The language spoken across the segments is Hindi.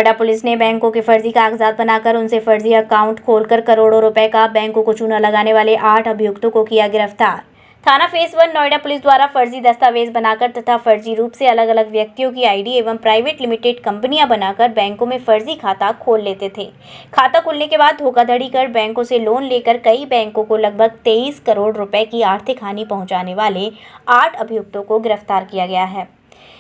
नोएडा पुलिस ने बैंकों के फर्जी कागजात बनाकर उनसे फर्जी अकाउंट खोलकर करोड़ों रुपए का बैंकों को चूना लगाने वाले 8 अभियुक्तों को किया गिरफ्तार। थाना फेज 1 नोएडा पुलिस द्वारा फर्जी दस्तावेज बनाकर तथा फर्जी रूप से अलग अलग व्यक्तियों की आईडी एवं प्राइवेट लिमिटेड कंपनियां बनाकर बैंकों में फर्जी खाता खोल लेते थे। खाता खुलने के बाद धोखाधड़ी कर बैंकों से लोन लेकर कई बैंकों को लगभग 23 करोड़ रुपए की आर्थिक हानि पहुंचाने वाले 8 अभियुक्तों को गिरफ्तार किया गया है।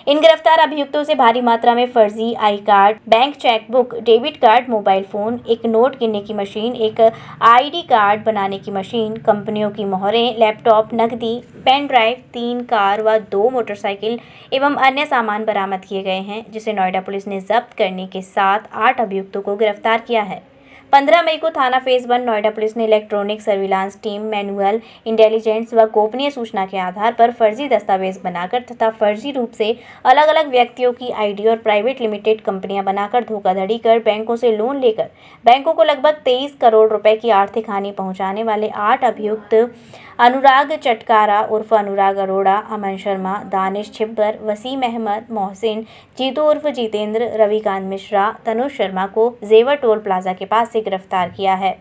इन गिरफ्तार अभियुक्तों से भारी मात्रा में फर्जी I card, bank chequebook, debit card, mobile phone, एक नोट गिनने की मशीन, एक आईडी कार्ड बनाने की मशीन, कंपनियों की मोहरें, लैपटॉप, नकदी, पेन ड्राइव, 3 कार व 2 मोटरसाइकिल एवं अन्य सामान बरामद किए गए हैं, जिसे नोएडा पुलिस ने जब्त करने के साथ 8 अभियुक्तों को गिरफ्तार किया है। 15 मई को थाना फेज 1 नोएडा पुलिस ने electronic surveillance team, manual intelligence व गोपनीय सूचना के आधार पर फर्जी दस्तावेज बनाकर तथा फर्जी रूप से अलग अलग व्यक्तियों की आईडी और प्राइवेट लिमिटेड कंपनियां बनाकर धोखाधड़ी कर बैंकों से लोन लेकर बैंकों को लगभग 23 करोड़ रुपए की आर्थिक हानि पहुंचाने वाले 8 अभियुक्त अनुराग चटकारा उर्फ अनुराग अरोड़ा, अमन शर्मा, दानिश छिब्बर, वसीम अहमद, मोहसिन, जीतू उर्फ जितेंद्र, रविकांत मिश्रा, तनुज शर्मा को जेवर टोल प्लाजा के पास से गिरफ्तार किया है।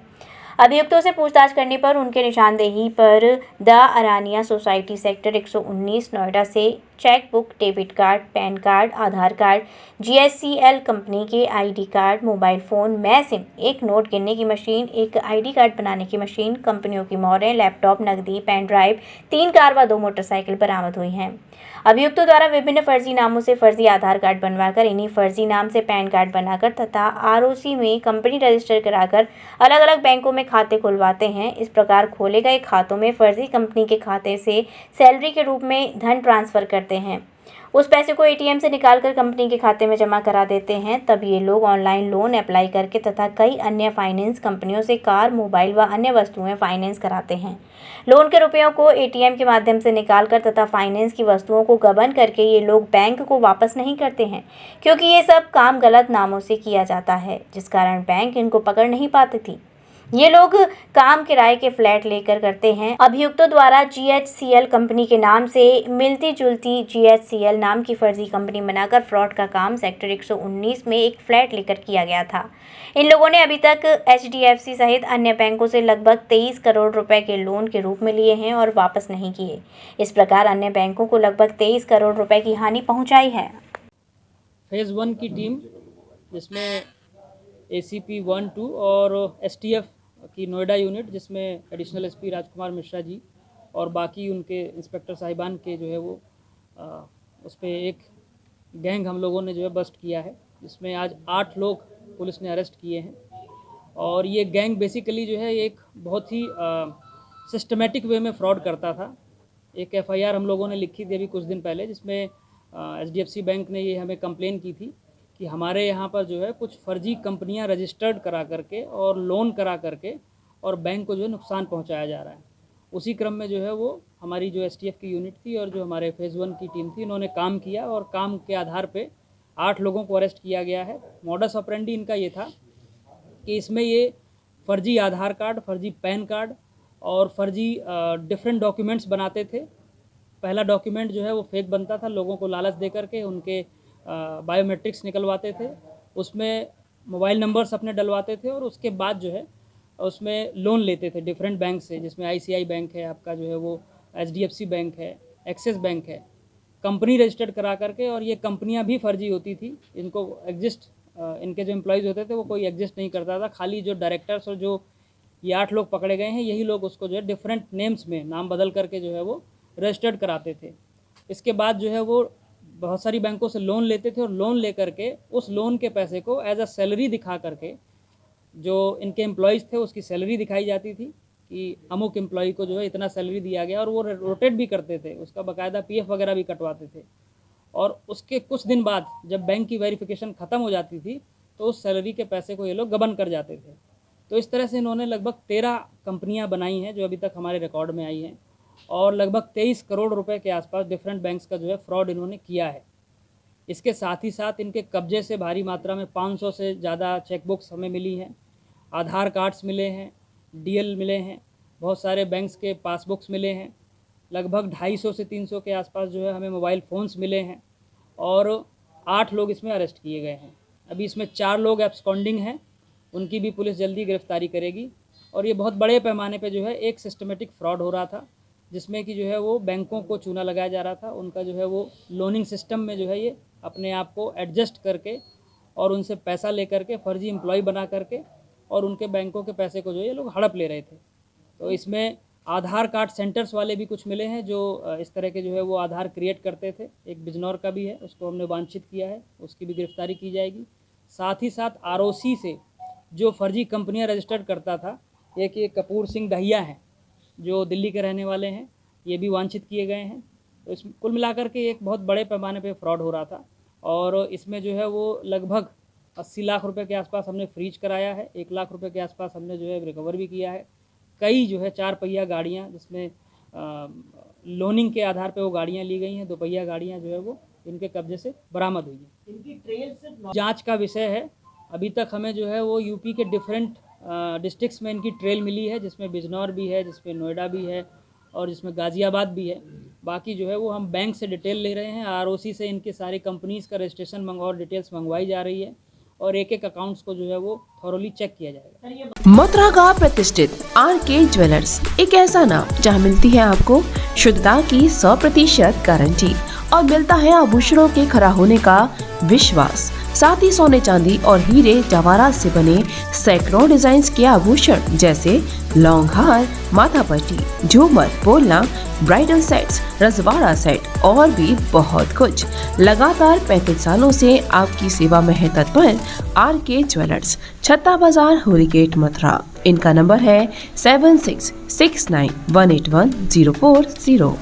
अभियुक्तों से पूछताछ करने पर उनके निशानदेही पर the Aranya society sector 119 Noida से chequebook, debit card, PAN card, Aadhaar card, GSCL company के आईडी कार्ड, मोबाइल फोन, मै सिम, एक नोट गिनने की मशीन, एक आईडी कार्ड बनाने की मशीन, कंपनियों की मोहरें, लैपटॉप, नकदी, पेन ड्राइव, 3 कार व 2 मोटरसाइकिल बरामद हुई हैं। अभियुक्तों द्वारा विभिन्न फर्जी नामों से फर्जी आधार कार्ड बनवाकर इन्हीं फर्जी नाम से पैन कार्ड बनाकर तथा आरओसी में कंपनी रजिस्टर कराकर अलग अलग बैंकों में खाते खुलवाते हैं। इस प्रकार खोले गए खातों में फर्जी कंपनी के खाते से सैलरी के रूप में धन ट्रांसफर करते हैं। उस पैसे को एटीएम से निकालकर कंपनी के खाते में जमा करा देते हैं। तब ये लोग ऑनलाइन लोन अप्लाई करके तथा कई अन्य फाइनेंस कंपनियों से कार, मोबाइल व अन्य वस्तुएं फाइनेंस कराते हैं। लोन के रुपयों को एटीएम के माध्यम से निकालकर तथा फाइनेंस की वस्तुओं को गबन करके ये लोग बैंक को वापस नहीं करते हैं, क्योंकि ये सब काम गलत नामों से किया जाता है, जिस कारण बैंक इनको पकड़ नहीं पाती थी। ये लोग काम किराए के फ्लैट लेकर करते हैं। अभियुक्तों द्वारा जीएचसीएल कंपनी के नाम से मिलती जुलती जीएचसीएल नाम की फर्जी कंपनी बनाकर फ्रॉड का काम सेक्टर 119 में एक फ्लैट लेकर किया गया था। इन लोगों ने अभी तक एचडीएफसी सहित अन्य बैंकों से लगभग 23 करोड़ रुपए के लोन के रूप में लिए हैं और वापस नहीं किए। इस प्रकार अन्य बैंकों को लगभग 23 करोड़ रुपए की हानि पहुंचाई है। फेज़ 1 की टीम, जिसमें एसीपी 1, 2 और एसटीएफ की नोएडा यूनिट, जिसमें एडिशनल एसपी राजकुमार मिश्रा जी और बाकी उनके इंस्पेक्टर साहिबान के जो है वो उस पर एक गैंग हम लोगों ने जो है बस्ट किया है, जिसमें आज 8 लोग पुलिस ने अरेस्ट किए हैं। और ये गैंग बेसिकली जो है एक बहुत ही सिस्टमेटिक वे में फ्रॉड करता था। एक एफआईआर हम लोगों ने लिखी थी अभी कुछ दिन पहले, जिसमें एचडीएफसी बैंक ने ये हमें कंप्लेन की थी कि हमारे यहाँ पर जो है कुछ फर्जी कंपनियाँ रजिस्टर्ड करा करके और लोन करा करके और बैंक को जो है नुकसान पहुँचाया जा रहा है। उसी क्रम में जो है वो हमारी जो एसटीएफ की यूनिट थी और जो हमारे फेज़ 1 की टीम थी, इन्होंने काम किया और काम के आधार पे 8 लोगों को अरेस्ट किया गया है। मॉडस ऑपरेंडी इनका ये था कि इसमें ये फर्जी आधार कार्ड, फर्जी पैन कार्ड और फर्जी डिफरेंट डॉक्यूमेंट्स बनाते थे। पहला डॉक्यूमेंट जो है वो फेक बनता था, लोगों को लालच दे करके उनके बायोमेट्रिक्स निकलवाते थे, उसमें मोबाइल नंबर्स अपने डलवाते थे और उसके बाद जो है उसमें लोन लेते थे डिफरेंट बैंक से, जिसमें आईसीआई बैंक है, आपका जो है वो एचडीएफसी बैंक है, एक्सिस बैंक है, कंपनी रजिस्टर्ड करा करके। और ये कंपनियां भी फर्जी होती थी, इनको एग्जिस्ट इनके जो एम्प्लॉयज़ होते थे वो कोई एग्जिस्ट नहीं करता था। खाली जो डायरेक्टर्स और जो ये 8 लोग पकड़े गए हैं, यही लोग उसको जो है डिफरेंट नेम्स में नाम बदल करके जो है वो रजिस्टर्ड कराते थे। इसके बाद जो है वो बहुत सारी बैंकों से लोन लेते थे और लोन लेकर के उस लोन के पैसे को एज अ सैलरी दिखा करके जो इनके एम्प्लॉयज़ थे उसकी सैलरी दिखाई जाती थी कि अमुक एम्प्लॉय को जो है इतना सैलरी दिया गया, और वो रोटेट भी करते थे, उसका बाकायदा पीएफ वगैरह भी कटवाते थे। और उसके कुछ दिन बाद जब बैंक की वेरिफिकेशन ख़त्म हो जाती थी तो उस सैलरी के पैसे को ये लोग गबन कर जाते थे। तो इस तरह से इन्होंने लगभग 13 कंपनियां बनाई हैं जो अभी तक हमारे रिकॉर्ड में आई हैं, और लगभग 23 करोड़ रुपए के आसपास डिफरेंट बैंक्स का जो है फ्रॉड इन्होंने किया है। इसके साथ ही साथ इनके कब्जे से भारी मात्रा में 500 से ज़्यादा चेकबुक्स हमें मिली हैं, आधार कार्ड्स मिले हैं, डीएल मिले हैं, बहुत सारे बैंक्स के पासबुक्स मिले हैं, लगभग 250 से 300 के आसपास जो है हमें मोबाइल फ़ोन्स मिले हैं, और 8 लोग इसमें अरेस्ट किए गए हैं। अभी इसमें 4 लोग एब्सकॉन्डिंग हैं, उनकी भी पुलिस जल्दी गिरफ्तारी करेगी। और ये बहुत बड़े पैमाने पे जो है एक सिस्टमेटिक फ्रॉड हो रहा था, जिसमें कि जो है वो बैंकों को चूना लगाया जा रहा था। उनका जो है वो लोनिंग सिस्टम में जो है ये अपने आप को एडजस्ट करके और उनसे पैसा ले करके फर्जी एम्प्लॉय बना करके और उनके बैंकों के पैसे को जो है ये लोग हड़प ले रहे थे। तो इसमें आधार कार्ड सेंटर्स वाले भी कुछ मिले हैं जो इस तरह के जो है वो आधार क्रिएट करते थे। एक बिजनौर का भी है, उसको हमने वांछित किया है, उसकी भी गिरफ्तारी की जाएगी। साथ ही साथ आरओसी से जो फर्जी कंपनियां रजिस्टर्ड करता था, एक ये कपूर सिंह दहिया हैं जो दिल्ली के रहने वाले हैं, ये भी वांछित किए गए हैं। तो इस कुल मिलाकर के एक बहुत बड़े पैमाने पे फ्रॉड हो रहा था और इसमें जो है वो लगभग 80 लाख रुपए के आसपास हमने फ्रीज कराया है, 1 लाख रुपए के आसपास हमने जो है रिकवर भी किया है। कई जो है 4 पहिया गाड़ियाँ जिसमें लोनिंग के आधार पे वो गाड़ियाँ ली गई हैं, 2 पहिया गाड़ियाँ जो है वो इनके कब्जे से बरामद हुई हैं। इनकी ट्रेल से जाँच का विषय है। अभी तक हमें जो है वो यूपी के डिफरेंट डिस्ट्रिक्ट्स में इनकी ट्रेल मिली है, जिसमें बिजनौर भी है, जिसमें नोएडा भी है और जिसमें गाज़ियाबाद भी है। बाकी जो है वो हम बैंक से डिटेल ले रहे हैं, आरओसी से इनकी सारी कंपनीज़ का रजिस्ट्रेशन और डिटेल्स मंगवाई जा रही है और एक-एक अकाउंट्स को जो है वो थॉरोली चेक किया जाएगा। मथुरा का प्रतिष्ठित आरके ज्वेलर्स एक ऐसा नाम जहां मिलती है आपको शुद्धता की 100% गारंटी और मिलता है आभूषणों के खरा होने का विश्वास। साथ ही सोने चांदी और हीरे जवाहरात से बने सैकड़ों डिजाइन के आभूषण जैसे लॉन्ग हार, माथा पट्टी, झूमर, बोलना, ब्राइडल सेट्स, रजवाड़ा सेट और भी बहुत कुछ। लगातार 35 सालों से आपकी सेवा में है तत्पर आरके ज्वेलर्स, छत्ता बाजार, होली गेट, मथुरा। इनका नंबर है 7669181040।